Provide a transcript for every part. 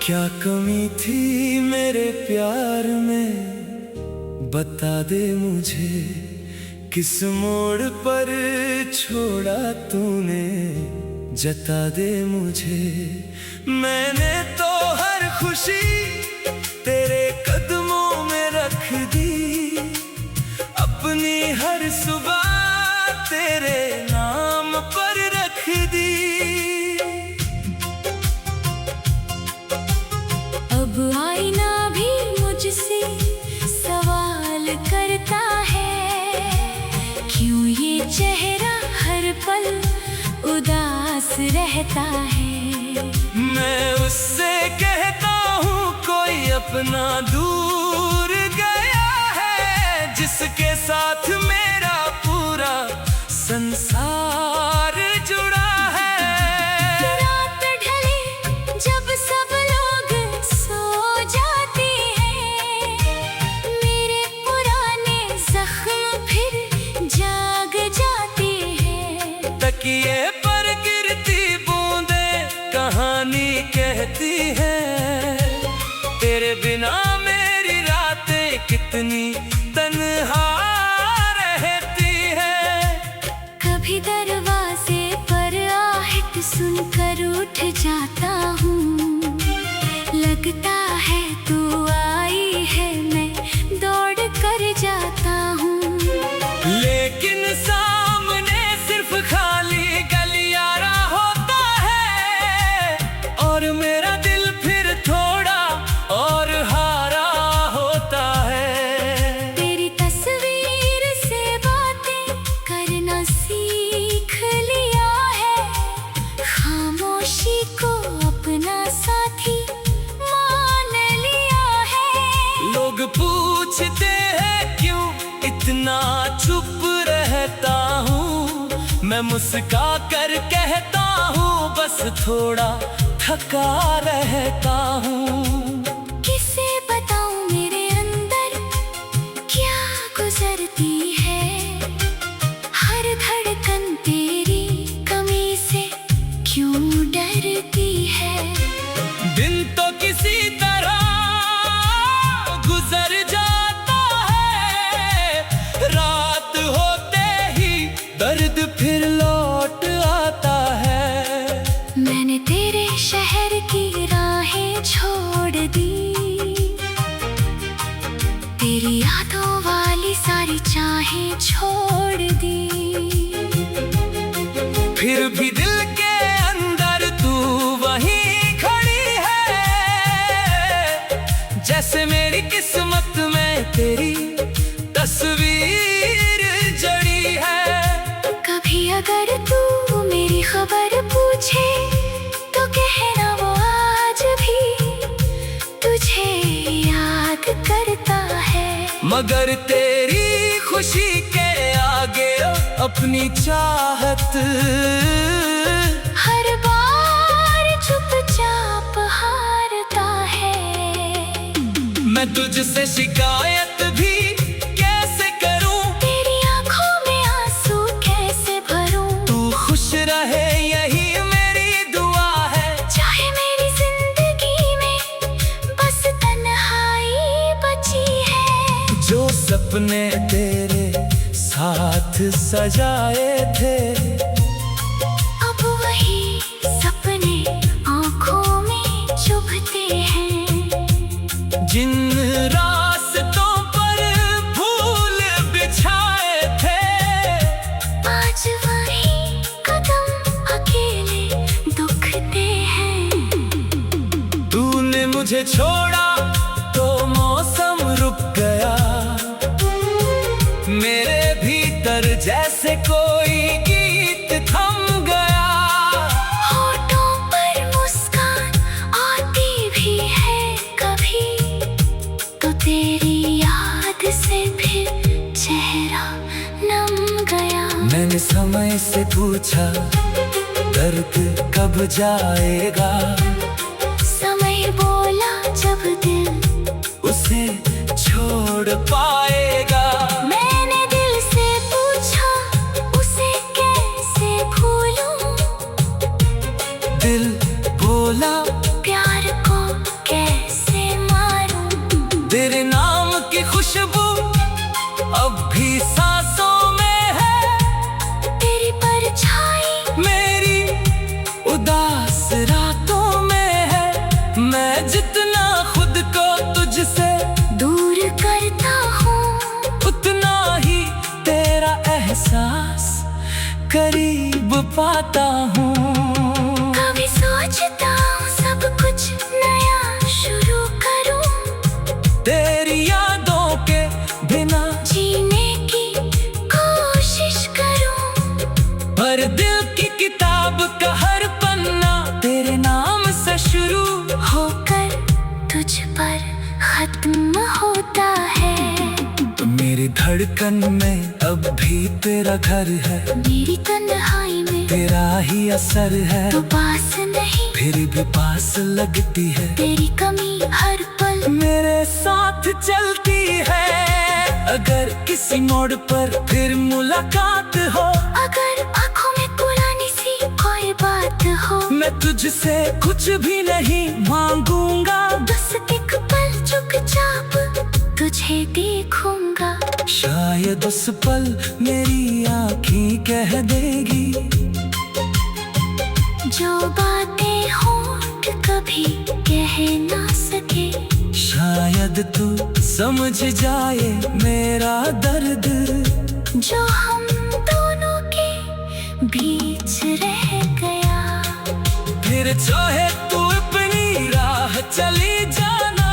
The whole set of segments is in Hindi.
क्या कमी थी मेरे प्यार में, बता दे मुझे। किस मोड़ पर छोड़ा तूने, जता दे मुझे। मैंने तो हर खुशी तेरे कदमों में रख दी, अपनी हर सुबह तेरे नाम पर रख दी। अब आईना भी मुझसे सवाल करता है, क्यों ये चेहरा हर पल उदास रहता है। मैं उससे कहता हूँ कोई अपना दूर गया है, जिसके साथ मेरा पूरा संसार जुड़ा है। रात ढले जब सब लोग सो जाते हैं, मेरे पुराने जख्म फिर जाग जाते हैं। तकिए पर गिरती बूंदें कहानी कहती हैं, तेरे बिना मेरी रातें कितनी तन्हा रहती हैं। कभी दरवाजे पर आहट सुनकर उठ जाता हूँ, लगता है तू आई है, मैं दौड़ कर जाता हूँ। लेकिन सामने सिर्फ खाली गलियारा होता है, और मेरा दिल फिर थोड़ा और हारा होता है। तेरी तस्वीर से बातें करना सीख लिया है, खामोशी को अपना साथी मान लिया है। लोग पूछते हैं क्यों इतना चुप रहता हूँ, मैं मुस्का कर कहता हूँ बस थोड़ा थका रहता हूँ। किसे बताऊं मेरे अंदर क्या गुजरती है, हर धड़कन तेरी कमी से क्यों डरती है। दिन तो किसी तरह गुजर जाता है, रात होते ही दर्द फिर लौट आता है। मैंने तेरे शहर की राहें छोड़ दी, तेरी यादों वाली सारी चाहें छोड़ दी। फिर भी दिल के अंदर तू वहीं खड़ी है, जैसे मेरी किस्मत में तेरी तस्वीर जड़ी है। कभी अगर तू मेरी खबर पूछे तो कहना वो आज भी तुझे याद करता है। मगर तेरी खुशी के आगे अपनी चाहत हर बार चुपचाप हारता है। मैं तुझसे शिकायत भी कैसे करूं, तेरी आंखों में आंसू कैसे भरूं। तू खुश रहे यही मेरी दुआ है, चाहे मेरी जिंदगी में बस तन्हाई बची है। जो सपने तेरे साथ सजाए थे, अब वही सपने आंखों में चुभते हैं। जिन रास्तों पर फूल बिछाए थे, आज वही कदम अकेले दुखते हैं। तूने मुझे छोड़ा तो मौसम रुक गया, मेरे भीतर जैसे कोई गीत थम गया। होठों पर मुस्कान आती भी है कभी, तो तेरी याद से फिर चेहरा नम गया। मैंने समय से पूछा दर्द कब जाएगा, समय बोला जब दिल उसे छोड़ पाएगा। मैंने दिल से पूछा उसे कैसे भूलूं, दिल बोला प्यार को तेरे नाम की खुशबू अब भी सांसों में है। तेरी परछाई मेरी उदास रातों में है। मैं जितना खुद को तुझसे दूर करता हूँ, उतना ही तेरा एहसास करीब पाता हूँ। कभी सोचता हूँ सब कुछ नया शुरू करूँ, तेरी यादों के बिना जीने की कोशिश करूँ। पर दिल की किताब का हर पन्ना तेरे नाम से शुरू होकर तुझ पर खत्म होता है। मेरी धड़कन में अब भी तेरा घर है। मेरी तन्हाई में तेरा ही असर है। तो पास नहीं फिर भी पास लगती है। तेरी कमी हर पल मेरे साथ चलती है। अगर किसी मोड़ पर फिर मुलाकात हो, अगर आँखों में पुरानी सी कोई बात हो, मैं तुझसे कुछ भी नहीं मांगूंगा। बस एक पल चुपचाप तुझे देखूंगा। शायद उस पल मेरी आँखें कह देगी जो बातें होंठ कभी कह ना सके। शायद तू समझ जाए मेरा दर्द जो हम दोनों के बीच रह गया। फिर चाहे तू अपनी राह चली जाना,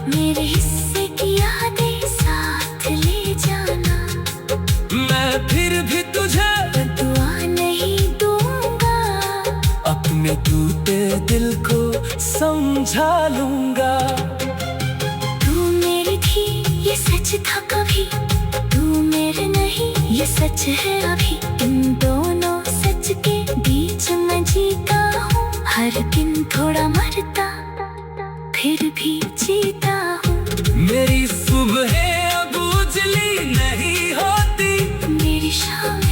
मेरे हिस्से की यादें साथ ले जाना। मैं फिर भी तुझे दुआ नहीं दूंगा, अपने टूटे दिल को समझा लूंगा। तू मेरी थी ये सच था कभी, तू मेरे नहीं ये सच है अभी। इन दोनों सच के बीच मैं जीता हूँ। हर दिन थोड़ा मरता फिर भी जीता हूँ। मेरी सुबह अब उजली नहीं होती, मेरी शामें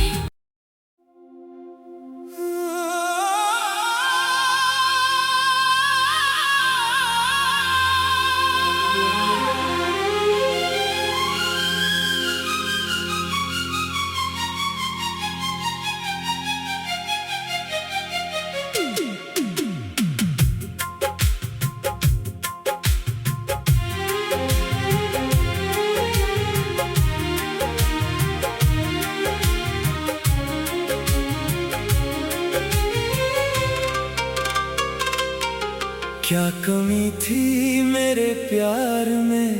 क्या कमी थी मेरे प्यार में,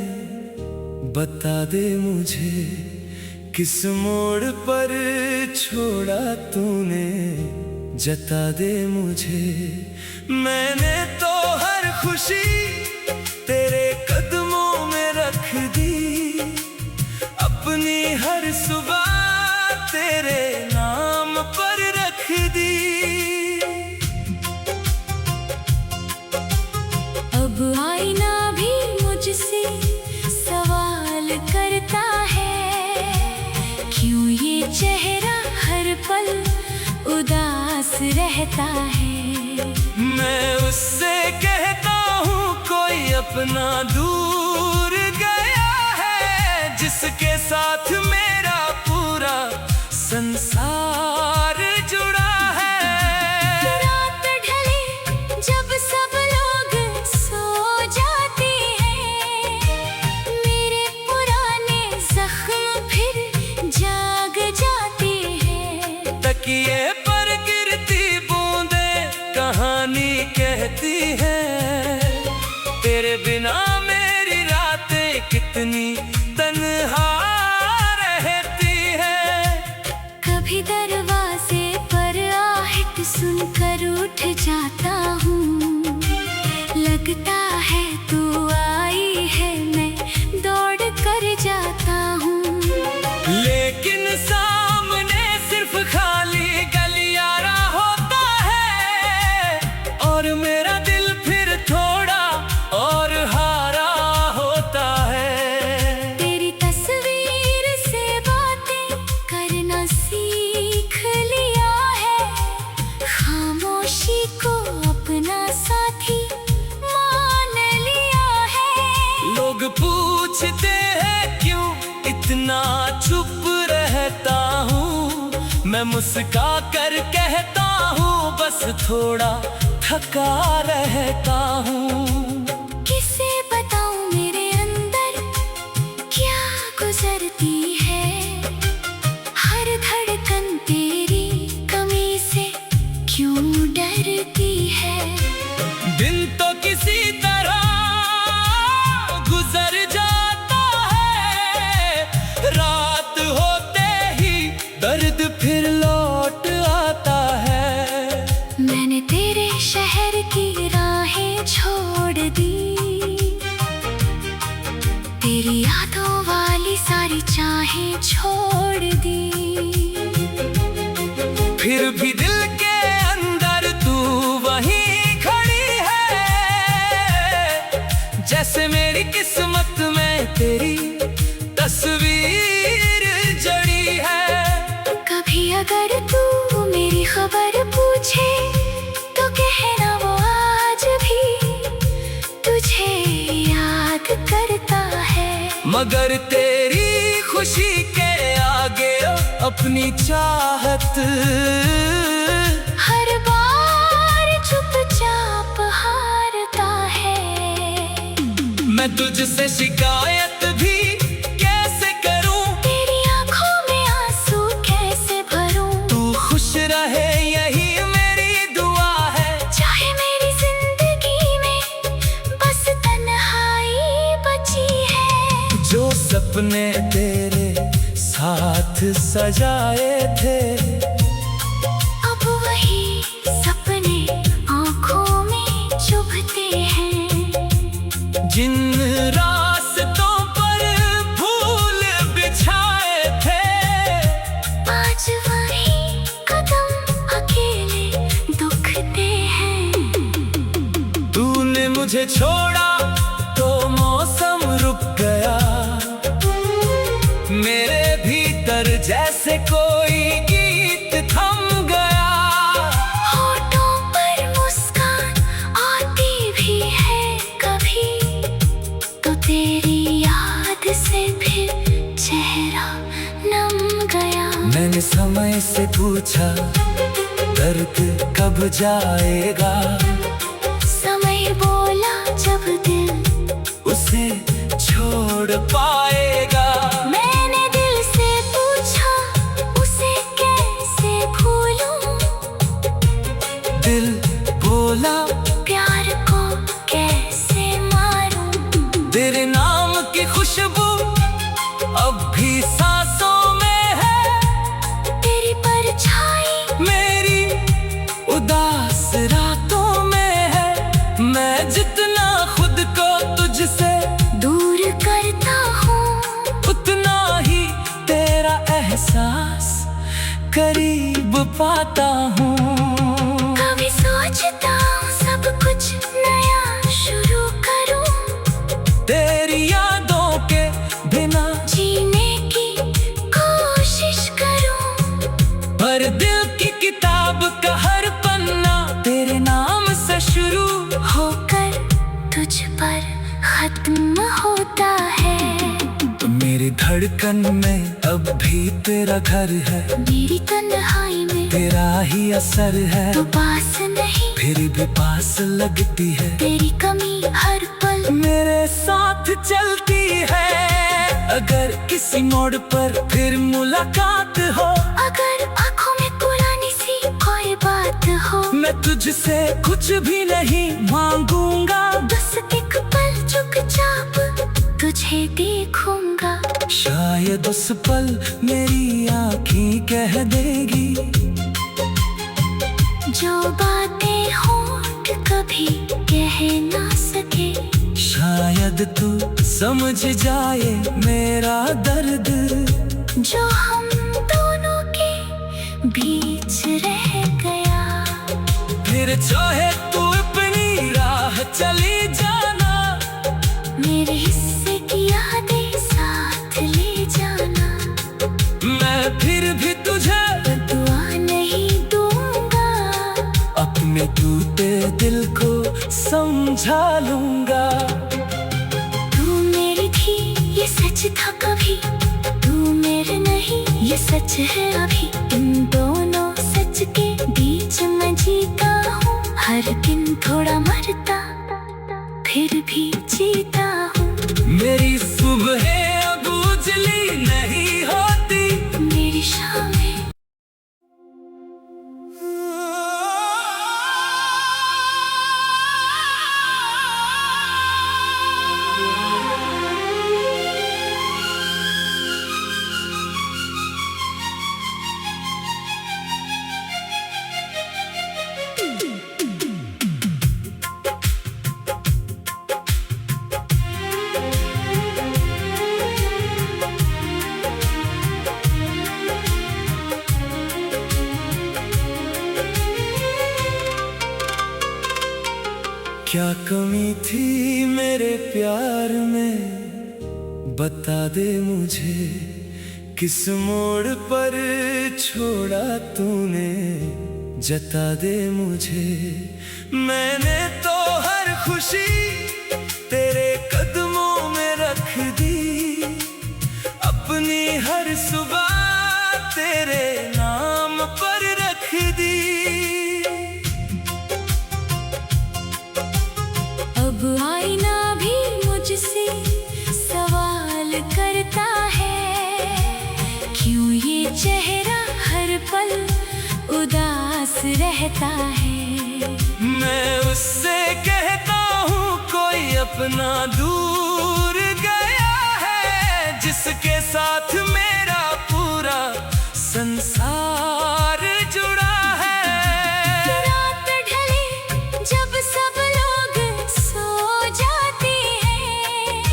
बता दे मुझे। किस मोड़ पर छोड़ा तूने, जता दे मुझे। मैंने तो हर खुशी तेरे कदमों में रख दी, अपनी हर सुबह तेरे नाम पर रख दी। अब आईना भी मुझसे सवाल करता है, क्यों ये चेहरा हर पल उदास रहता है। मैं उससे कहता हूँ कोई अपना दूर गया है, जिसके साथ मेरा पूरा संसार जुड़ा है। रात ढले जब सब लोग सो जाते हैं, मेरे पुराने जख्म फिर जाग जाते हैं। तकिए पर गिरती बूंदे कहानी कहती है, तेरे बिना मेरी रातें कितनी तन्हा रहती है। कभी दरवाजे पर आहट सुनकर उठ जाता हूँ, लगता है तू आई है, मैं दौड़ कर जाता हूँ। लेकिन सामने सिर्फ खाली गलियारा होता है, और मेरा दिल फिर थोड़ा और हारा होता है। तेरी तस्वीर से बातें करना सीख लिया है, खामोशी को अपना मैं मुस्का कर कहता हूँ बस थोड़ा थका रहता हूँ। किसे बताऊं मेरे अंदर क्या गुजरती है, हर धड़कन तेरी कमी से क्यों डरती है। दिन तो किसी तरह गुजर जाता है, रात होते ही दर्द फिर लौट आता है। मैंने तेरे शहर की राहें छोड़ दी, तेरी यादों वाली सारी चाहें छोड़ दी। फिर भी दिल के अंदर तू वहीं खड़ी है, जैसे मेरी किस्मत में तेरी तस्वीर जड़ी है। कभी अगर तू मेरी खबर पूछे तो कहना वो आज भी तुझे याद करता है। मगर तेरी खुशी के आगे अपनी चाहत हर बार चुपचाप हारता है। मैं तुझसे शिकायत भी कैसे करूं, तेरी आंखों में आंसू कैसे भरूं। तू खुश रहे यही मेरी दुआ है। चाहे मेरी जिंदगी में बस तन्हाई बची है। जो सपने तेरे साथ सजाए थे, अब वही सपने आंखों में चुभते हैं। जिन रास्तों पर फूल बिछाए थे, आज वही कदम अकेले दुखते हैं। तूने मुझे छोड़ा तो मौसम रुक गया, मेरे भीतर जैसे कोई गीत थम गया। होठों पर मुस्कान आती भी है कभी, तो तेरी याद से फिर चेहरा नम गया। मैंने समय से पूछा दर्द कब जाएगा, समय बोला जब दिल उसे छोड़ पाएगा। मैंने दिल से पूछा उसे कैसे भूलूं, दिल बोला प्यार को कैसे मारूं। तेरे नाम की खुशबू अब भी सांसों में है, तेरी परछाई मेरी उदास रातों में है। मैं जितना खुद को तुझसे दूर करता हूँ, उतना ही तेरा एहसास करीब पाता हूँ। कभी सोचता हूँ सब कुछ नया शुरू करूँ, तेरी यादों के बिना जीने की कोशिश करूँ। पर दिल की किताब का हर पन्ना तेरे नाम से शुरू होकर तुझ पर खत्म होता है। मेरी धड़कन में अब भी तेरा घर है, मेरी तन्हाई में तेरा ही असर है। तो पास नहीं फिर भी पास लगती है, तेरी कमी हर पल मेरे साथ चलती है। अगर किसी मोड़ पर फिर मुलाकात हो, अगर आंखों में पुरानी सी कोई बात हो, मैं तुझसे कुछ भी नहीं मांगूंगा, बस एक पल चुपचाप तुझे देखूंगा। शायद उस पल मेरी आँखें कह देगी जो बातें होंठ कभी कह ना सके। शायद तू समझ जाए मेरा दर्द, जो हम दोनों के बीच रह गया। फिर चाहे तू अपनी राह चली जाना, मेरे हिस्से की यादें साथ ले जाना। मैं फिर भी तुझे दुआ नहीं दूंगा, अपने टूटे दिल को समझा लूंगा। तू मेरी थी ये सच था कभी, तू मेरे नहीं ये सच है अभी। इन दोनों क्या कमी थी मेरे प्यार में, बता दे मुझे। किस मोड़ पर छोड़ा तूने, जता दे मुझे। मैंने तो हर खुशी तेरे कदमों में रख दी, अपनी हर सुबह तेरे नाम पर रख दी। अब आईना भी मुझसे सवाल करता है, क्यों ये चेहरा हर पल उदास रहता है। मैं उससे कहता हूँ कोई अपना दूर गया है, जिसके साथ मेरा पूरा संसार जुड़ा है। रात ढले जब सब लोग सो जाते हैं,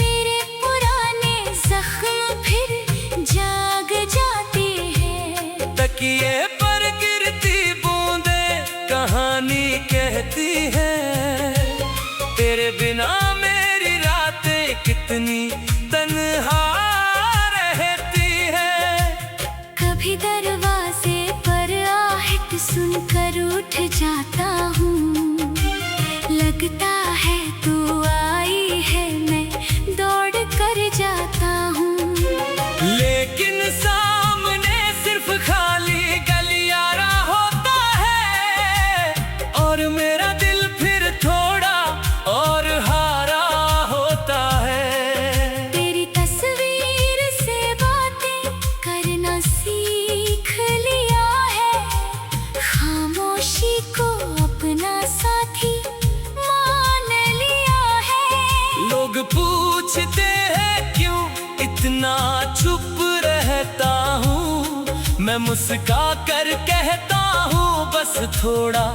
मेरे पुराने जख्म फिर जाग जाते हैं। तकिए पर गिरती बूंदें कहानी कहती है, तेरे बिना मेरी रातें कितनी तन्हा रहती है। कभी दरवाजे पर आहट सुनकर उठ जाता हूँ, लगता है तू आई है, मैं दौड़ कर जाता हूँ। लेकिन सामने सिर्फ खाली गलियारा होता है, और मेरा दिल फिर थोड़ा और हारा होता है। तेरी तस्वीर से बातें करना सीख लिया है, खामोशी को अपना साथी मान लिया है। लोग पूछते हैं क्यों इतना चुप रहता हूँ, मैं मुस्का कर कहता हूँ बस थोड़ा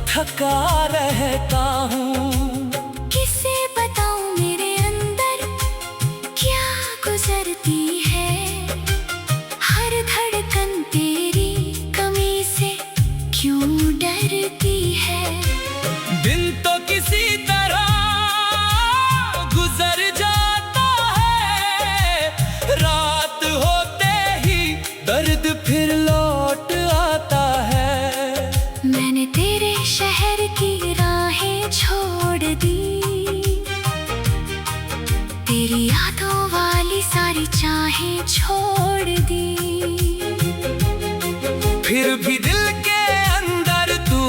थका रहता हूँ। किसे बताऊं मेरे अंदर क्या गुजरती है, हर धड़कन तेरी कमी से क्यों डरती है। दिन तो किसी तरह गुजर जाता है, रात होते ही दर्द फिर लौट आता है। मैंने तेरे शहर की राहें छोड़ दी, तेरी यादों वाली सारी चाहें छोड़ दी। फिर भी दिल के अंदर तू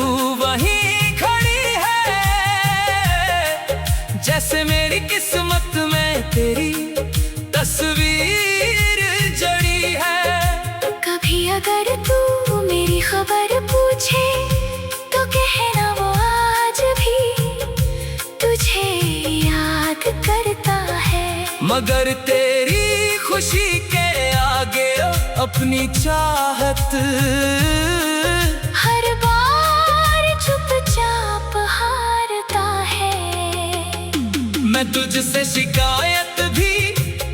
वहीं खड़ी है, जैसे मेरी किस्मत में तेरी तस्वीर जड़ी है। कभी अगर तू मेरी खबर पूछे तो कहना वो आज भी तुझे याद करता है। मगर तेरी खुशी के आगे अपनी चाहत हर बार चुपचाप हारता है। मैं तुझसे शिकायत भी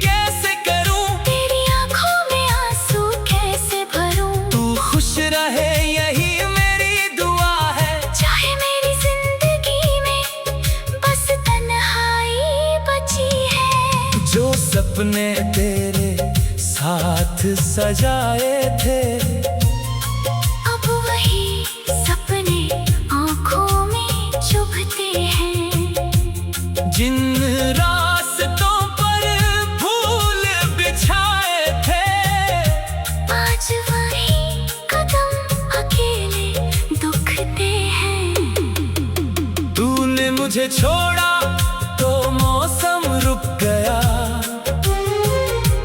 कैसे करूं, तेरी आंखों में आंसू कैसे भरूं। तू खुश रहे यही मेरी दुआ है, चाहे मेरी जिंदगी में बस तन्हाई बची है। जो सपने तेरे साथ सजाए थे, अब वही सपने आंखों में चुभते हैं। जिन रास्तों पर फूल बिछाए थे, आज वही कदम अकेले दुखते हैं। तूने मुझे छोड़ा तो मौसम रुक गया,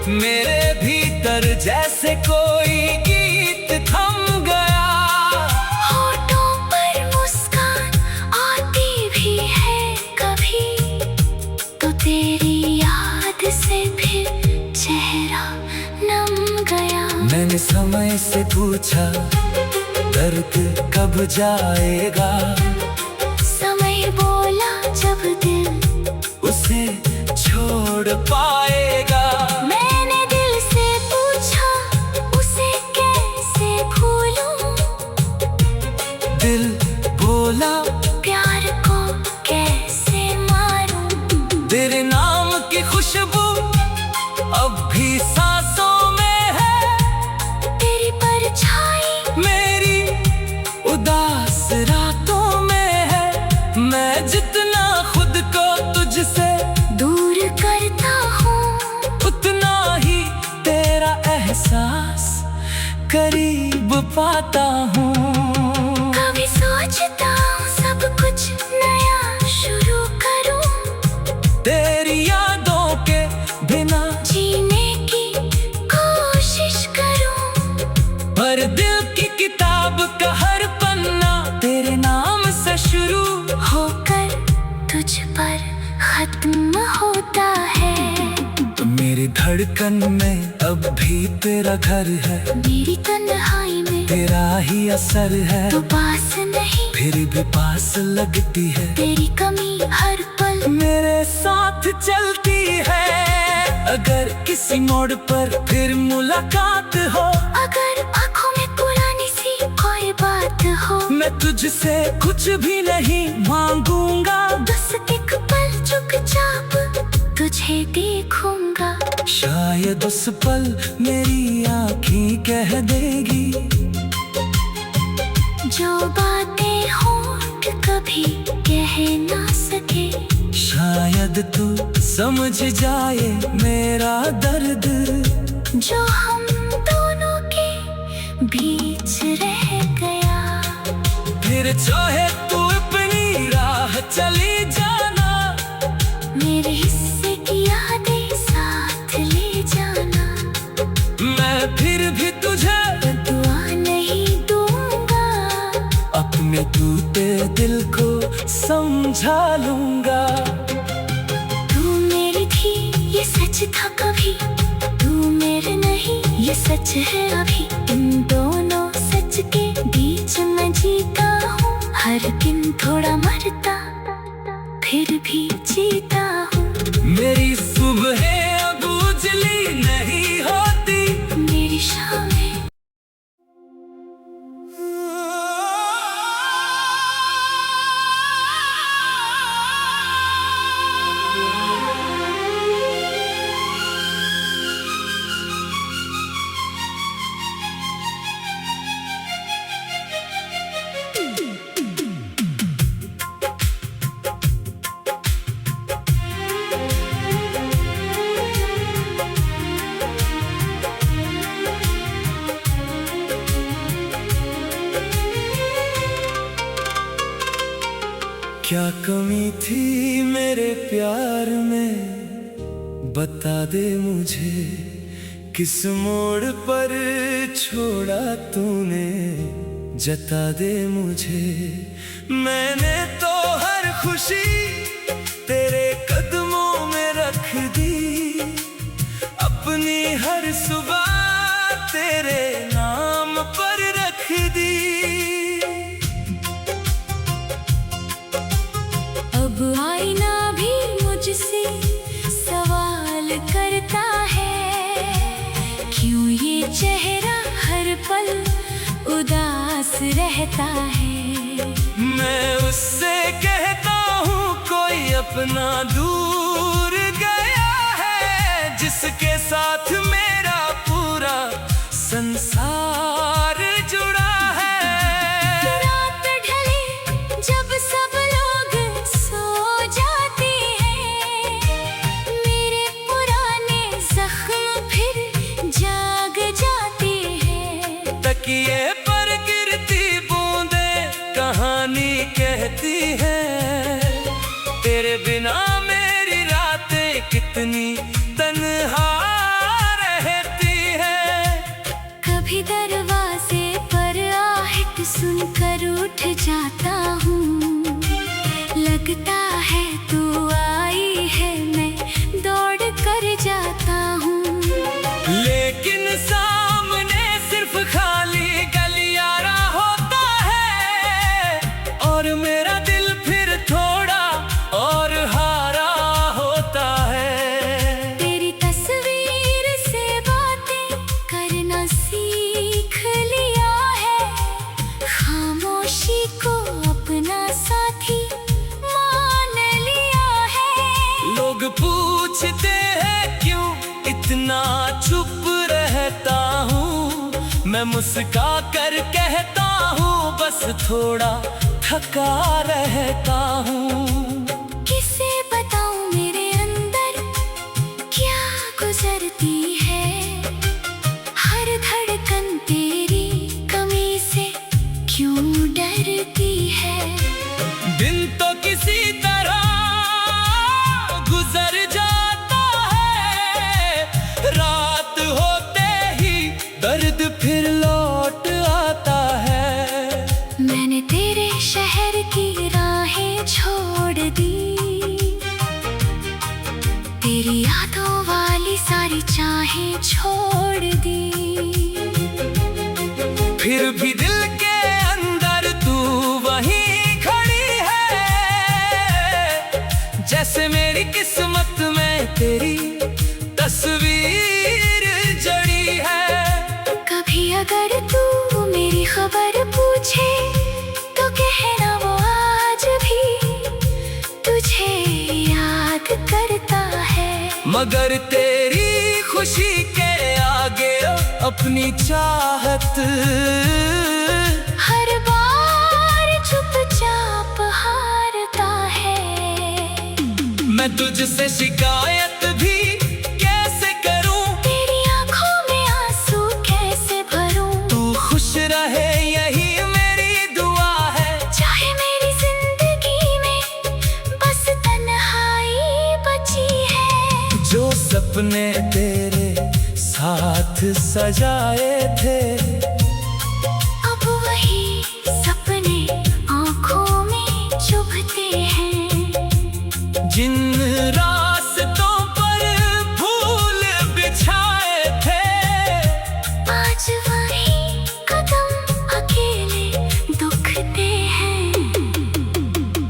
मेरे भीतर जैसे कोई गीत थम गया। होठों पर मुस्कान आती भी है कभी, तो तेरी याद से फिर चेहरा नम गया। मैंने समय से पूछा दर्द कब जाएगा, समय बोला जब दिल उसे छोड़ पाएगा। मैंने दिल से पूछा उसे कैसे भूलूं, दिल बोला प्यार को तेरे नाम की खुशबू अब भी सांसों में है। तेरी परछाई मेरी उदास रातों में है। मैं जितना खुद को तुझसे दूर करता हूँ, उतना ही तेरा एहसास करीब पाता हूँ। कभी सोचता हूँ सब कुछ नया शुरू करूँ, तेरी यादों के बिना जीने की कोशिश करूँ। पर दिल की किताब का हर पन्ना तेरे नाम से शुरू होकर तुझ पर खत्म होता है। मेरी धड़कन में अब भी तेरा घर है। मेरी तन्हाई में तेरा ही असर है, तो पास नहीं फिर भी पास लगती है। तेरी कमी हर पल मेरे साथ चलती है। अगर किसी मोड़ पर फिर मुलाकात हो, अगर आँखों में पुरानी सी कोई बात हो, मैं तुझसे कुछ भी नहीं मांगूंगा। बस एक पल चुपचाप तुझे देखूंगा। शायद उस पल मेरी आँखें कह देगी जो बातें होंठ कभी कह ना सके। शायद तू समझ जाए मेरा दर्द, जो हम दोनों के बीच रह गया। फिर चाहे तू अपनी राह चली जाना, मेरे हिस्से की यादें साथ ले जाना। मैं फिर भी तुझे दुआ नहीं दूंगा, अपने टूटे दिल को समझा लूंगा। तू मेरी थी ये सच था कभी, तू मेरे नहीं ये सच है अभी। इन दोनों सच के बीच मैं जीता हूँ, हर दिन थोड़ा मरता फिर भी जीता हूँ। मेरी सुबह अब उजली नहीं होती, मेरी शामें क्या कमी थी मेरे प्यार में, बता दे मुझे। किस मोड़ पर छोड़ा तूने, जता दे मुझे। मैंने तो हर खुशी तेरे कदमों में रख दी, अपनी हर सुबह तेरे नाम पर रख दी। अब आईना भी मुझसे सवाल करता है, क्यों ये चेहरा हर पल उदास रहता है। मैं उससे कहता हूँ कोई अपना दूर गया है, जिसके साथ मेरा पूरा संसार जुड़ा है। रात ढले जब सब लोग सो जाते हैं, मेरे पुराने जख्म फिर जाग जाते हैं। तकिए पर गिरती बूंदें कहानी कहती हैं, तेरे बिना मेरी रातें कितनी तन्हा रहती हैं। कभी दरवाजे पर आहट सुनकर उठ जाता हूँ, लगता है तू आई है, मैं दौड़ कर जाता हूँ। लेकिन सामने सिर्फ खाली गलियारा होता है, और मेरा दिल फिर थोड़ा और हारा होता है। तेरी तस्वीर से बातें करना सीख लिया है, खामोशी को अपना साथी मान लिया है। मैं मुस्का कर कहता हूँ बस थोड़ा थका रहता हूँ। किसे बताऊं मेरे अंदर क्या गुजरती है, हर धड़कन तेरी कमी से क्यों डरती है। दिन तो किसी तरह गुजर जाता है, रात होते ही दर्द फिर लौट आता है। मैंने तेरे शहर की राहें छोड़ दी, तेरी यादों वाली सारी चाहें छोड़ दी। फिर भी दिल के अंदर तू वहीं खड़ी है, जैसे मेरी किस्मत में तेरी तस्वीर जड़ी है। कभी अगर तू मेरी खबर पूछे तो कहना वो आज भी तुझे याद करता है। मगर तेरी खुशी के आगे अपनी चाहत हर बार चुपचाप हारता है। मैं तुझसे शिकायत भी कैसे करूं, तेरी आंखों में आंसू कैसे भरूं। तू खुश रहे यही मेरी दुआ है। चाहे मेरी जिंदगी में बस तन्हाई बची है। जो सपने तेरे साथ सजाए थे, अब वही सपने आंखों में चुभते हैं। जिन रास्तों पर फूल बिछाए थे, आज वही कदम अकेले दुखते हैं।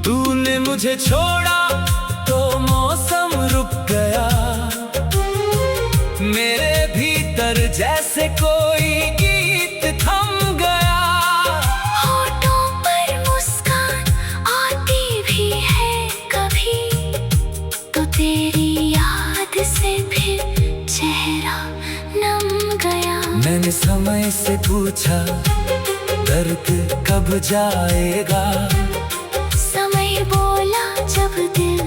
तूने मुझे छोड़ा तो मौसम रुक गया, मेरे भीतर जैसे कोई गीत थम गया। होठों पर मुस्कान आती भी है कभी, तो तेरी याद से फिर चेहरा नम गया। मैंने समय से पूछा दर्द कब जाएगा, समय बोला जब दिल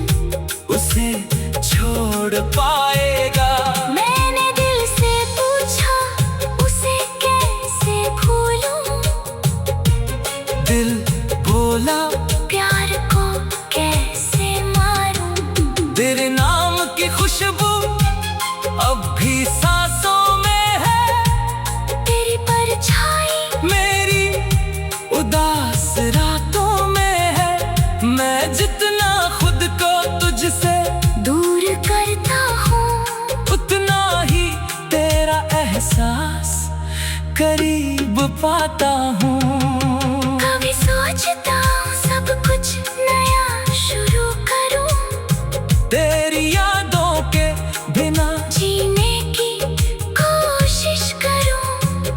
उसे छोड़ पाएगा। मैंने दिल से पूछा उसे कैसे भूलूं, दिल बोला प्यार को कैसे मारूं। तेरे नाम की खुशबू अब भी सांसों में है, तेरी परछाई मेरी उदास रातों में है। मैं जितना खुद को तुझसे दूर करता हूँ, उतना ही तेरा एहसास करीब पाता हूँ। कभी सोचता हूँ सब कुछ नया शुरू करूँ, तेरी यादों के बिना जीने की कोशिश करूँ।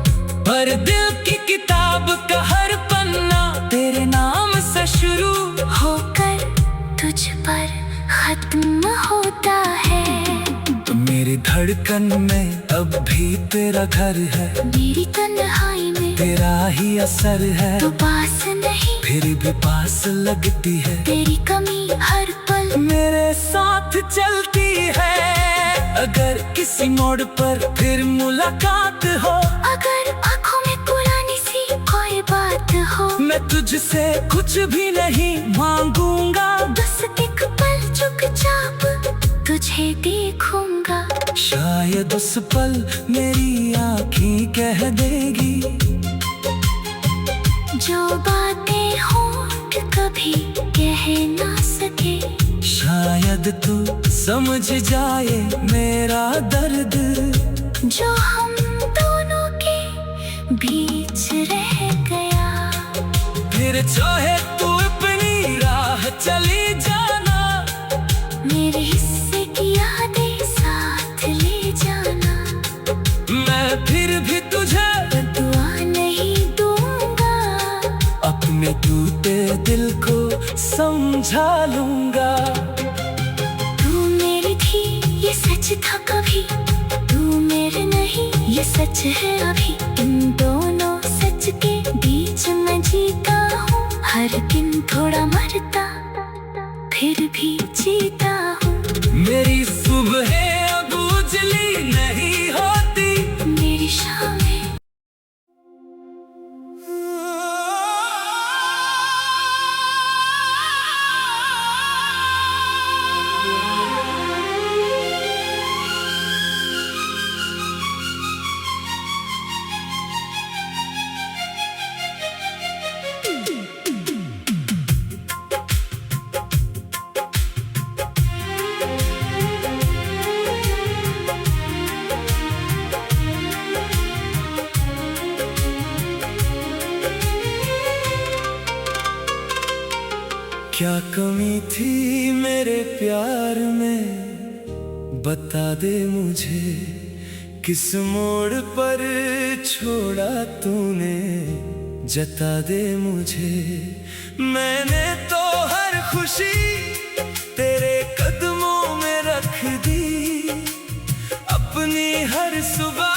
पर दिल की किताब का हर पन्ना तेरे नाम से शुरू होकर तुझ पर खत्म होता है। मेरी धड़कन में अब भी तेरा घर है, मेरी तन्हाई में तेरा ही असर है। तो पास नहीं फिर भी पास लगती है, तेरी कमी हर पल मेरे साथ चलती है। अगर किसी मोड़ पर फिर मुलाकात हो, अगर आंखों में पुरानी सी कोई बात हो, मैं तुझसे कुछ भी नहीं मांगूंगा, बस एक पल चुपचाप तुझे देखूंगा। शायद उस पल मेरी आँखें कह देगी जो बातें होंठ कभी कह ना सके। शायद तू समझ जाए मेरा दर्द, जो हम दोनों के बीच रह गया। फिर चाहे तू अपनी राह चली जाना, मेरे हिस्से की यादें साथ ले जाना। मैं फिर भी तुझे दुआ नहीं दूंगा, अपने टूटे दिल को समझा लूंगा। तू मेरी थी ये सच था कभी, तू मेरे नहीं ये सच है अभी। इन दोनों के बीच में जीता हूँ। हर दिन थोड़ा मरता फिर भी जीता हूँ। मेरी सुबह अब उजली नहीं होती, मेरी शामें क्या कमी थी मेरे प्यार में, बता दे मुझे। किस मोड़ पर छोड़ा तूने, जता दे मुझे। मैंने तो हर खुशी तेरे कदमों में रख दी, अपनी हर सुबह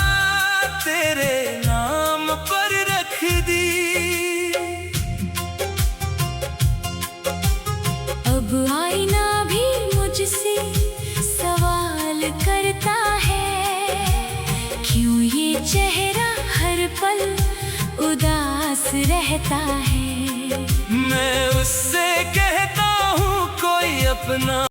तेरे नाम पर रख दी। अब आईना भी मुझसे सवाल करता है, क्यों ये चेहरा हर पल उदास रहता है। मैं उससे कहता हूँ कोई अपना